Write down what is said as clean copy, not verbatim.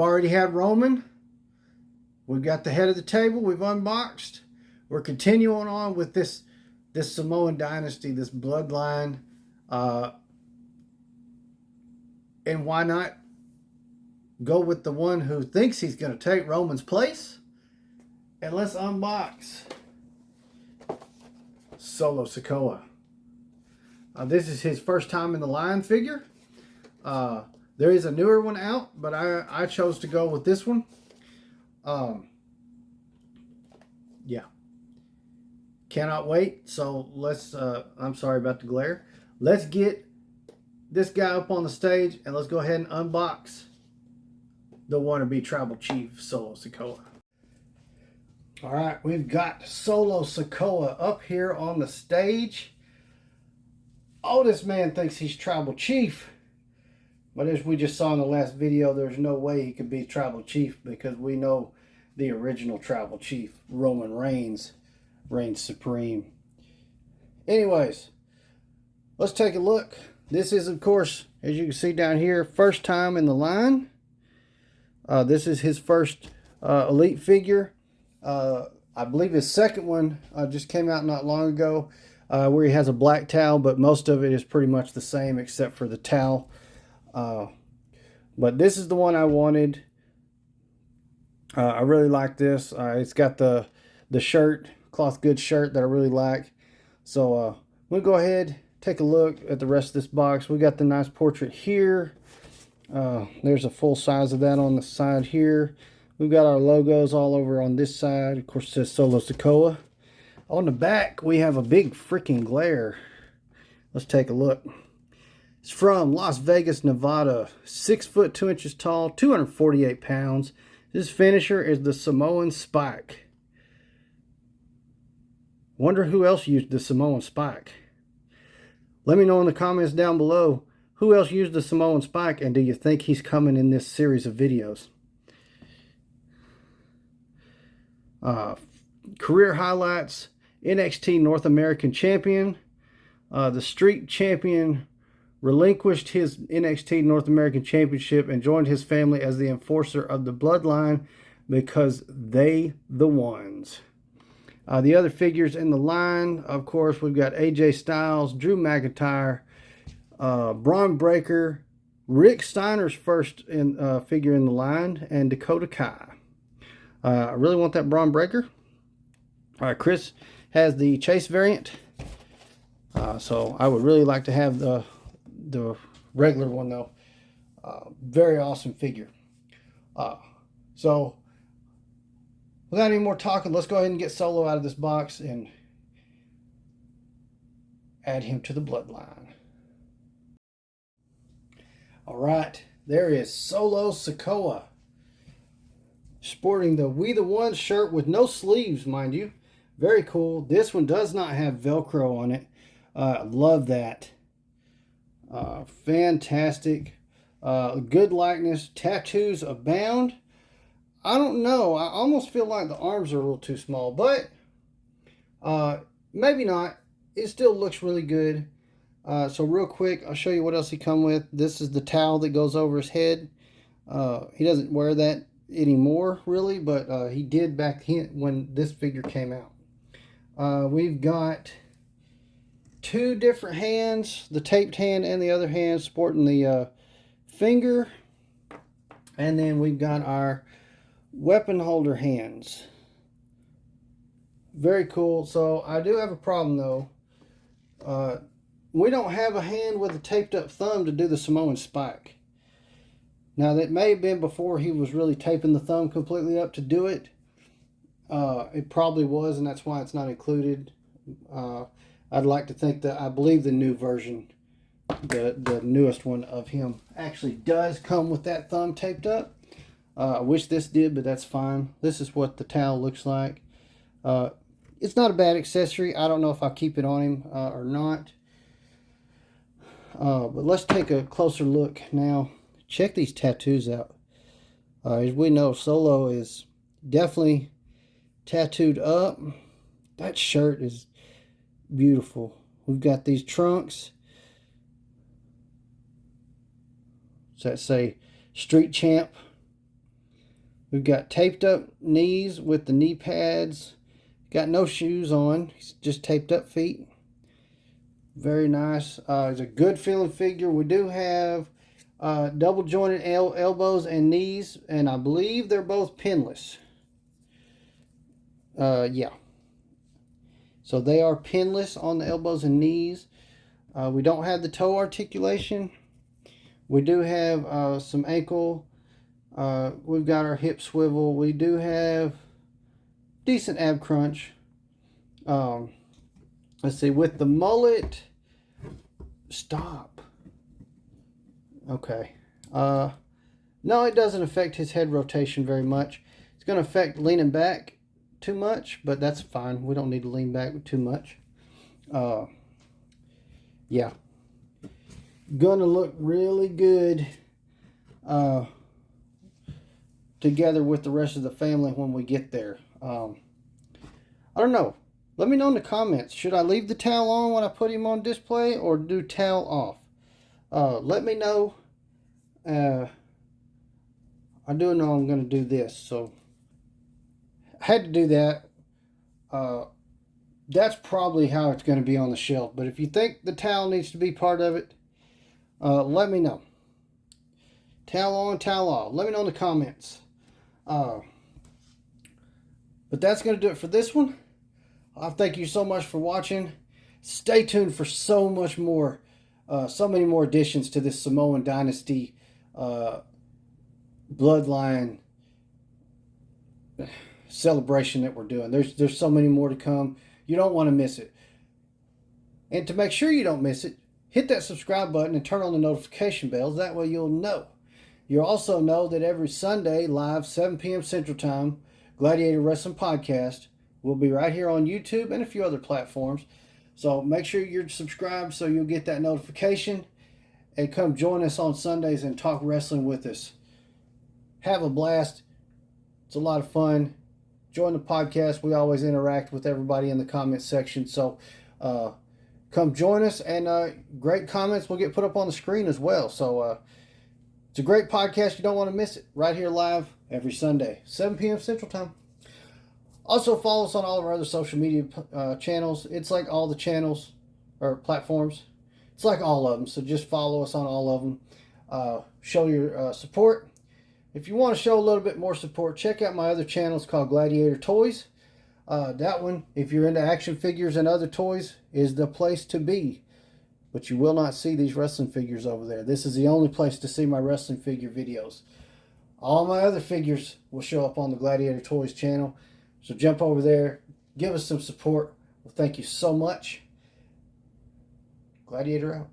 already had Roman. We've got the head of the table. We've unboxed. We're continuing on with this Samoan Dynasty, this bloodline. And why not go with the one who thinks he's going to take Roman's place? And let's unbox Solo Sikoa. This is his first time in the line figure. There is a newer one out, but I chose to go with this one. Yeah. Cannot wait. So let's, I'm sorry about the glare. Let's get this guy up on the stage and let's go ahead and unbox the wannabe tribal chief, Solo Sikoa. All right, we've got Solo Sikoa up here on the stage. Oh, this man thinks he's tribal chief. But as we just saw in the last video, there's no way he could be tribal chief because we know the original tribal chief, Roman Reigns, reigns supreme. Anyways, let's take a look. This is, of course, as you can see down here, first time in the line. This is his first Elite figure. I believe his second one just came out not long ago, where he has a black towel, but most of it is pretty much the same except for the towel. But this is the one I wanted. I really like this. It's got the shirt, cloth goods shirt that I really like. So we'll go ahead, take a look at the rest of this box. We got the nice portrait here. There's a full size of that on the side here. We've got our logos all over on this side. Of course, it says Solo Sikoa. On the back, we have a big freaking glare. Let's take a look. It's from Las Vegas, Nevada. 6 foot 2 inches tall, 248 pounds. This finisher is the Samoan Spike. Wonder who else used the Samoan Spike. Let me know in the comments down below who else used the Samoan Spike, and do you think he's coming in this series of videos? Career highlights: NXT North American Champion. The Street Champion relinquished his NXT North American Championship and joined his family as the enforcer of the bloodline because they the ones. The other figures in the line, of course, we've got AJ Styles, Drew McIntyre, Braun Breaker, Rick Steiner's first figure in the line, and Dakota Kai. I really want that Braun Breaker. Chris has the Chase variant, so I would really like to have the regular one though. Very awesome figure. So without any more talking, let's go ahead and get Solo out of this box and add him to the bloodline. All right, there is Solo Sikoa, sporting the We the Ones shirt with no sleeves, mind you. Very cool. This one does not have Velcro on it. Love that. Fantastic. Good likeness. Tattoos abound. I don't know. I almost feel like the arms are a little too small, but maybe not. It still looks really good. So real quick, I'll show you what else he come with. This is the towel that goes over his head. He doesn't wear that anymore, really, but he did back when this figure came out. We've got 2 different hands, the taped hand and the other hand sporting the finger. And then we've got our weapon holder hands. Very cool. So I do have a problem though. We don't have a hand with a taped up thumb to do the Samoan Spike. Now that may have been before he was really taping the thumb completely up to do it. It probably was, and that's why it's not included. I'd like to think that I believe the new version, the newest one of him, actually does come with that thumb taped up. I wish this did, but that's fine. This is what the towel looks like. It's not a bad accessory. I don't know if I'll keep it on him or not. But let's take a closer look now. Check these tattoos out. As we know, Solo is definitely tattooed up. That shirt is beautiful. We've got these trunks that say Street Champ. We've got taped up knees with the knee pads. Got no shoes on. He's just taped up feet. Very nice. It's a good feeling figure. We do have double jointed elbows and knees, and I believe they're both pinless. Yeah. So they are pinless on the elbows and knees. We don't have the toe articulation. We do have some ankle. We've got our hip swivel. We do have decent ab crunch. Let's see, with the mullet. Stop. Okay. No, it doesn't affect his head rotation very much. It's going to affect leaning back too much, but that's fine. We don't need to lean back too much. Yeah. Gonna look really good together with the rest of the family when we get there. I don't know. Let me know in the comments. Should I leave the towel on when I put him on display or do towel off? Let me know. I do know I'm going to do this, so I had to do that. That's probably how it's going to be on the shelf. But if you think the towel needs to be part of it, let me know. Towel on, towel off. Let me know in the comments. But that's going to do it for this one. I thank you so much for watching. Stay tuned for so much more, so many more additions to this Samoan Dynasty bloodline celebration that we're doing. There's so many more to come. You don't want to miss it. And to make sure you don't miss it, hit that subscribe button and turn on the notification bells. That way you'll know. You'll also know that every Sunday, live 7 p.m. Central Time, Gladiator Wrestling Podcast will be right here on YouTube and a few other platforms. So make sure you're subscribed so you'll get that notification. And come join us on Sundays and talk wrestling with us. Have a blast. It's a lot of fun. Join the podcast. We always interact with everybody in the comment section. So come join us. And great comments will get put up on the screen as well. So it's a great podcast. You don't want to miss it. Right here live every Sunday, 7 p.m. Central Time. Also follow us on all of our other social media channels. It's like all the channels or platforms. It's like all of them. So just follow us on all of them. Show your support. If you want to show a little bit more support, check out my other channels called Gladiator Toys. That one, if you're into action figures and other toys, is the place to be. But you will not see these wrestling figures over there. This is the only place to see my wrestling figure videos. All my other figures will show up on the Gladiator Toys channel. So jump over there. Give us some support. Well, thank you so much. Gladiator out.